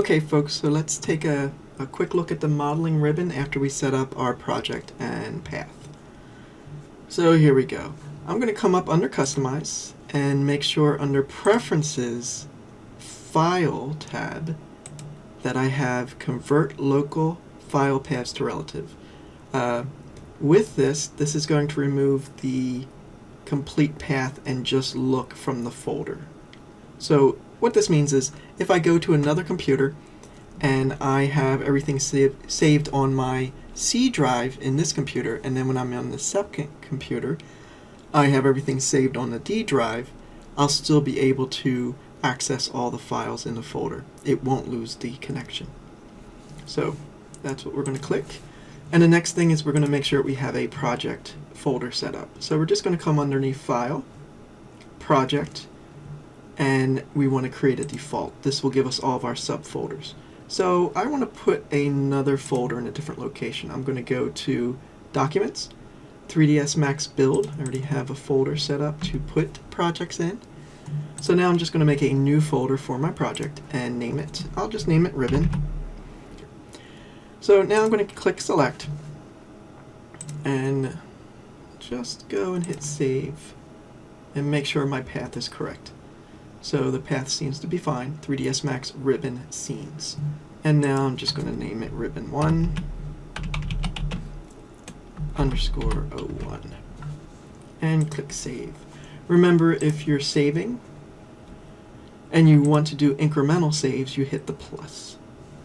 Okay folks, so let's take a quick look at the modeling ribbon after we set up our project and path. So here we go. I'm going to come up under Customize and make sure under Preferences File tab that I have Convert Local File Paths to Relative. With this is going to remove the complete path and just look from the folder. So what this means is if I go to another computer and I have everything saved on my C drive in this computer, and then when I'm on the second computer I have everything saved on the D drive, I'll still be able to access all the files in the folder. It won't lose the connection. So that's what we're going to click. And the next thing is we're going to make sure we have a project folder set up. So we're just going to come underneath File, Project, and we want to create a default. This will give us all of our subfolders. So I want to put another folder in a different location. I'm going to go to Documents, 3ds Max Build. I already have a folder set up to put projects in. So now I'm just going to make a new folder for my project and name it. I'll just name it Ribbon. So now I'm going to click Select and just go and hit Save and make sure my path is correct. So the path seems to be fine, 3ds Max Ribbon Scenes. And now I'm just going to name it Ribbon1_01 and click Save. Remember, if you're saving and you want to do incremental saves, you hit the plus.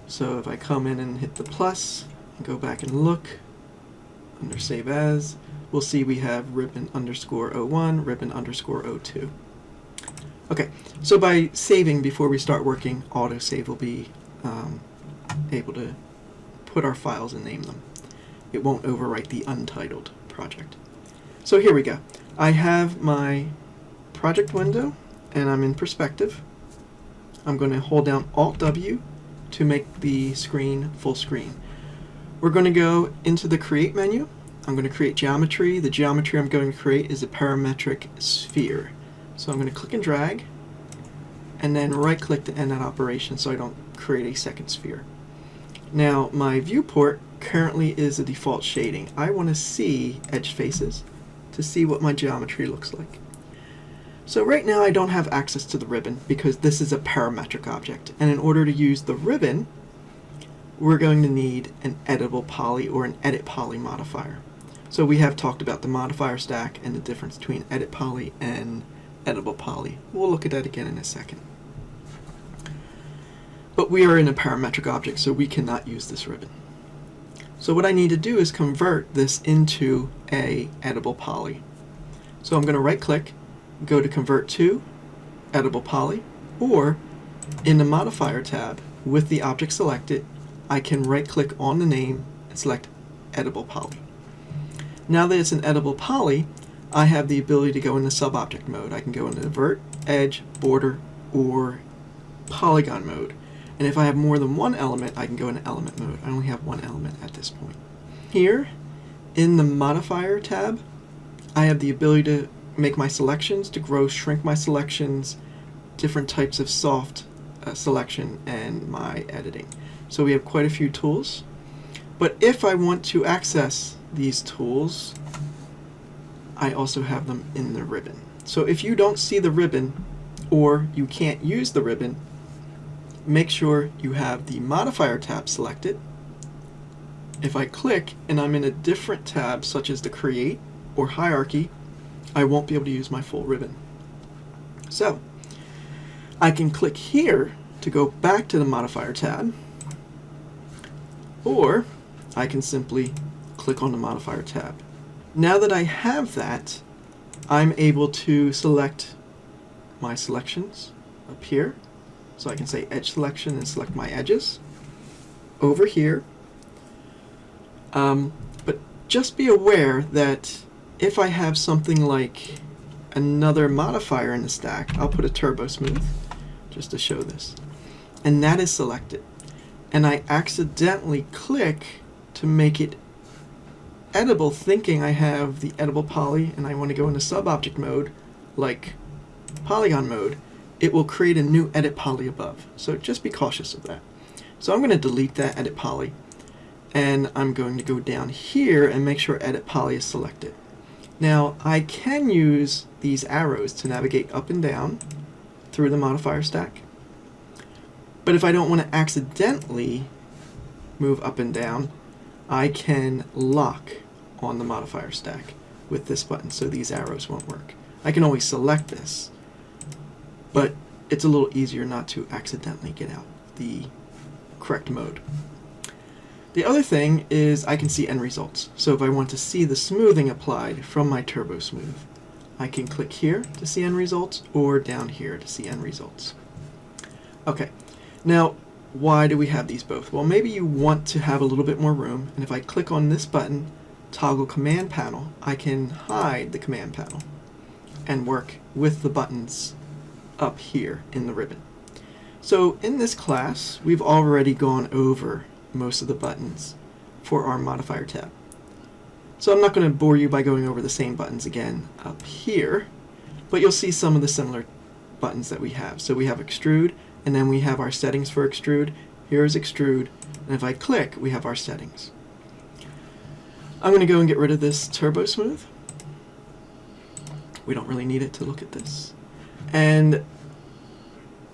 So if I come in and hit the plus and go back and look under Save As, we'll see we have Ribbon_01, Ribbon_02. Okay, so by saving before we start working, autosave will be able to put our files and name them. It won't overwrite the untitled project. So here we go. I have my project window and I'm in perspective. I'm going to hold down Alt-W to make the screen full screen. We're going to go into the Create menu. I'm going to create geometry. The geometry I'm going to create is a parametric sphere. So I'm going to click and drag and then right click to end that operation so I don't create a second sphere. Now my viewport currently is a default shading. I want to see edge faces to see what my geometry looks like. So right now I don't have access to the ribbon because this is a parametric object, and in order to use the ribbon we're going to need an editable poly or an edit poly modifier. So we have talked about the modifier stack and the difference between edit poly and editable poly. We'll look at that again in a second. But we are in a parametric object, so we cannot use this ribbon. So what I need to do is convert this into a editable poly. So I'm going to right click, go to Convert to Editable Poly, or in the Modifier tab with the object selected, I can right click on the name and select Editable Poly. Now that it's an editable poly, I have the ability to go into sub-object mode. I can go into Vert, Edge, Border, or Polygon mode. And if I have more than one element, I can go into element mode. I only have one element at this point. Here, in the Modifier tab, I have the ability to make my selections, to grow, shrink my selections, different types of soft selection, and my editing. So we have quite a few tools. But if I want to access these tools, I also have them in the ribbon. So if you don't see the ribbon or you can't use the ribbon, make sure you have the Modifier tab selected. If I click and I'm in a different tab such as the Create or Hierarchy, I won't be able to use my full ribbon. So I can click here to go back to the Modifier tab, or I can simply click on the Modifier tab. Now that I have that, I'm able to select my selections up here. So I can say Edge Selection and select my edges over here. But just be aware that if I have something like another modifier in the stack, I'll put a Turbo Smooth just to show this, and that is selected, and I accidentally click to make it editable thinking I have the editable poly and I want to go into sub-object mode like Polygon mode, it will create a new edit poly above. So just be cautious of that. So I'm going to delete that edit poly, and I'm going to go down here and make sure edit poly is selected. Now I can use these arrows to navigate up and down through the modifier stack, but if I don't want to accidentally move up and down, I can lock on the modifier stack with this button so these arrows won't work. I can always select this, but it's a little easier not to accidentally get out the correct mode. The other thing is I can see end results. So if I want to see the smoothing applied from my Turbo Smooth, I can click here to see end results or down here to see end results. Okay, now why do we have these both? Well, maybe you want to have a little bit more room, and if I click on this button, toggle command panel, I can hide the command panel and work with the buttons up here in the ribbon. So in this class, we've already gone over most of the buttons for our modifier tab. So I'm not going to bore you by going over the same buttons again up here, but you'll see some of the similar buttons that we have. So we have extrude, and then we have our settings for extrude. Here is extrude, and if I click, we have our settings. I'm going to go and get rid of this Turbo Smooth. We don't really need it to look at this. And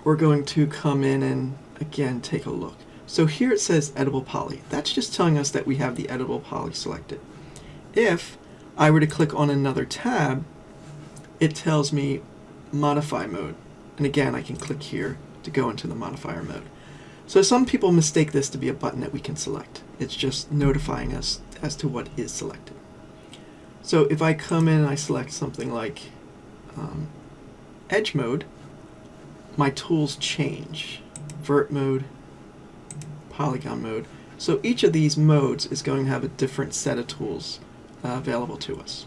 we're going to come in and again take a look. So here it says editable poly. That's just telling us that we have the editable poly selected. If I were to click on another tab, it tells me modify mode. And again, I can click here to go into the modifier mode. So some people mistake this to be a button that we can select. It's just notifying us as to what is selected. So if I come in and I select something like edge mode, my tools change. Vert mode, polygon mode. So each of these modes is going to have a different set of tools available to us.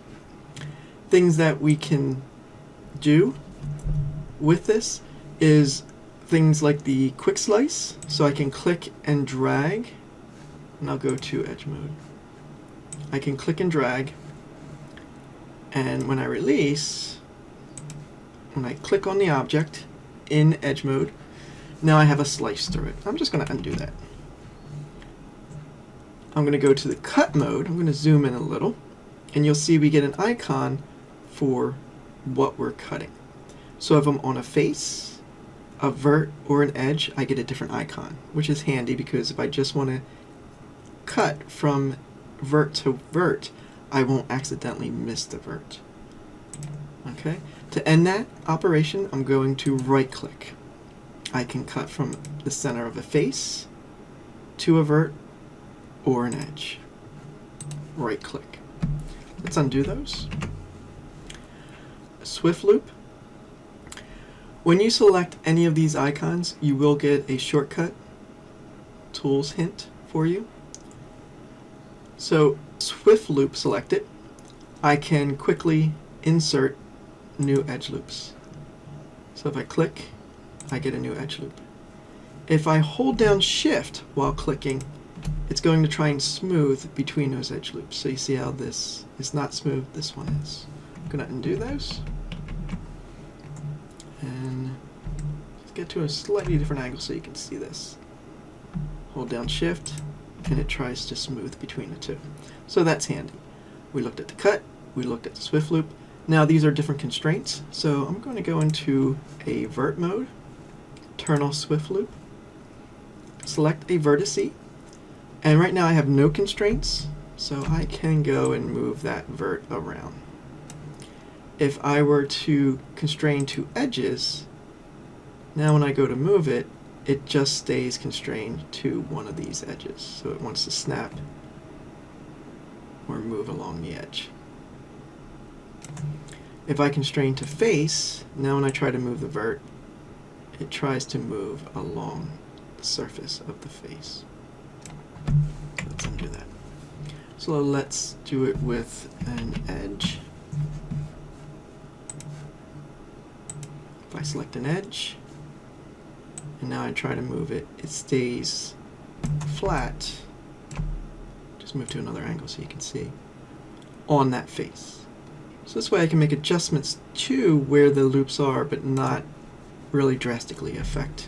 Things that we can do with this is things like the quick slice. So I can click and drag, and I'll go to edge mode. I can click and drag, and when I release, when I click on the object in edge mode, now I have a slice through it. I'm just going to undo that. I'm going to go to the cut mode. I'm going to zoom in a little, and you'll see we get an icon for what we're cutting. So if I'm on a face, a vert, or an edge, I get a different icon, which is handy because if I just want to cut from vert to vert, I won't accidentally miss the vert. Okay? To end that operation, I'm going to right click. I can cut from the center of a face to a vert or an edge. Right click. Let's undo those. Swift loop. When you select any of these icons, you will get a shortcut tools hint for you. So swift loop selected, I can quickly insert new edge loops. So if I click, I get a new edge loop. If I hold down shift while clicking, it's going to try and smooth between those edge loops. So you see how this is not smooth, this one is. I'm going to undo those and just get to a slightly different angle so you can see this. Hold down shift and it tries to smooth between the two. So that's handy. We looked at the cut, we looked at the swift loop. Now these are different constraints, so I'm going to go into a vert mode, turn off swift loop, select a vertice, and right now I have no constraints, so I can go and move that vert around. If I were to constrain to edges, now when I go to move it, it just stays constrained to one of these edges, so it wants to snap or move along the edge. If I constrain to face, now when I try to move the vert, it tries to move along the surface of the face. Let's undo that. So let's do it with an edge. If I select an edge, and now I try to move it, it stays flat. Just move to another angle so you can see on that face. So this way I can make adjustments to where the loops are, but not really drastically affect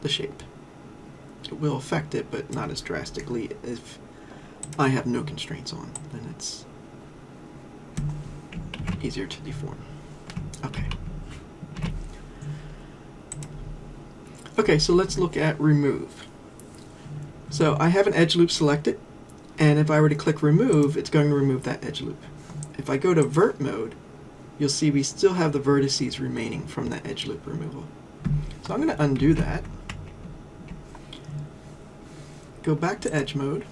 the shape. It will affect it, but not as drastically. If I have no constraints on, then it's easier to deform. Okay. Okay, so let's look at remove. So I have an edge loop selected, and if I were to click remove, it's going to remove that edge loop. If I go to vert mode, you'll see we still have the vertices remaining from that edge loop removal. So I'm going to undo that. Go back to edge mode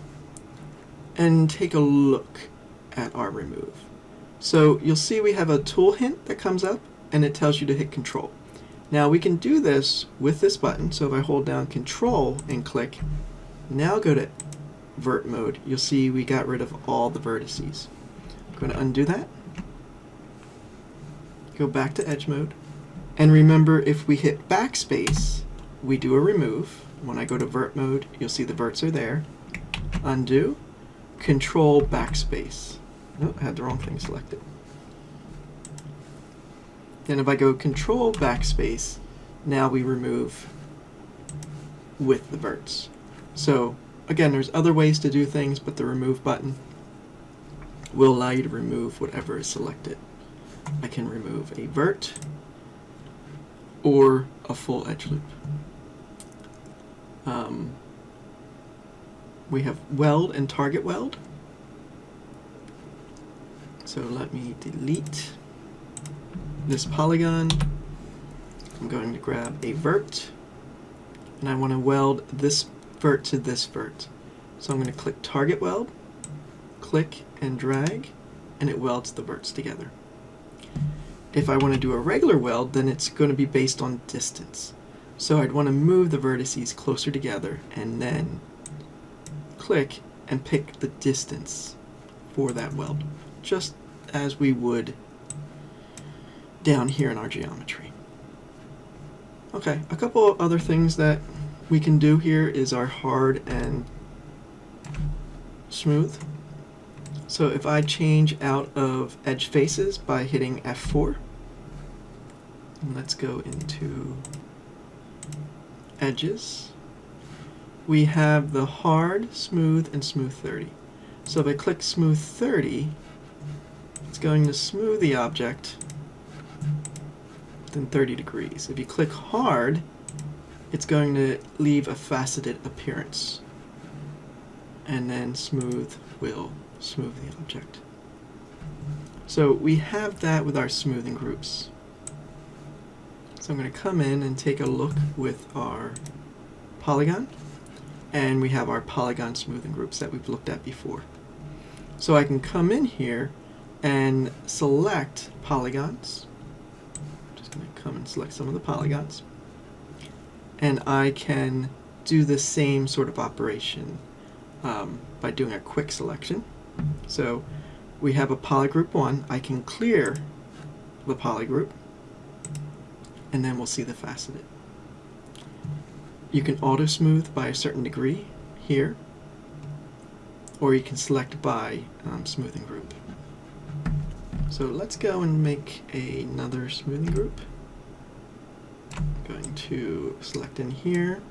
and take a look at our remove. So you'll see we have a tool hint that comes up and it tells you to hit control. Now we can do this with this button. So if I hold down control and click, now go to vert mode, you'll see we got rid of all the vertices. I'm going to undo that. Go back to edge mode. And remember, if we hit backspace, we do a remove. When I go to vert mode, you'll see the verts are there. Undo, control backspace. Oh, I had the wrong thing selected. Then if I go control backspace, now we remove with the verts. So again, there's other ways to do things, but the remove button will allow you to remove whatever is selected. I can remove a vert or a full edge loop. We have weld and target weld. So let me delete this polygon. I'm going to grab a vert, and I want to weld this vert to this vert. So I'm going to click target weld, click and drag, and it welds the verts together. If I want to do a regular weld, then it's going to be based on distance. So I'd want to move the vertices closer together and then click and pick the distance for that weld, just as we would down here in our geometry. Okay, a couple of other things that we can do here is our hard and smooth. So if I change out of edge faces by hitting F4, and let's go into edges, we have the hard, smooth, and smooth 30. So if I click smooth 30, it's going to smooth the object within 30 degrees. If you click hard, it's going to leave a faceted appearance. And then smooth will smooth the object. So we have that with our smoothing groups. So I'm going to come in and take a look with our polygon, and we have our polygon smoothing groups that we've looked at before. So I can come in here and select polygons. I'm just going to come and select some of the polygons, and I can do the same sort of operation by doing a quick selection. So we have a polygroup 1. I can clear the polygroup, and then we'll see the faceted. You can auto smooth by a certain degree here, or you can select by smoothing group. So let's go and make another smoothing group. I'm going to select in here.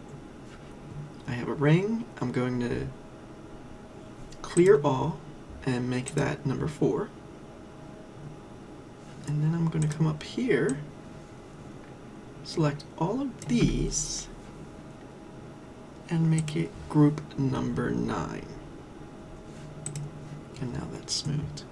I have a ring. I'm going to clear all and make that number 4. And then I'm going to come up here, select all of these, and make it group number 9. And now that's smoothed.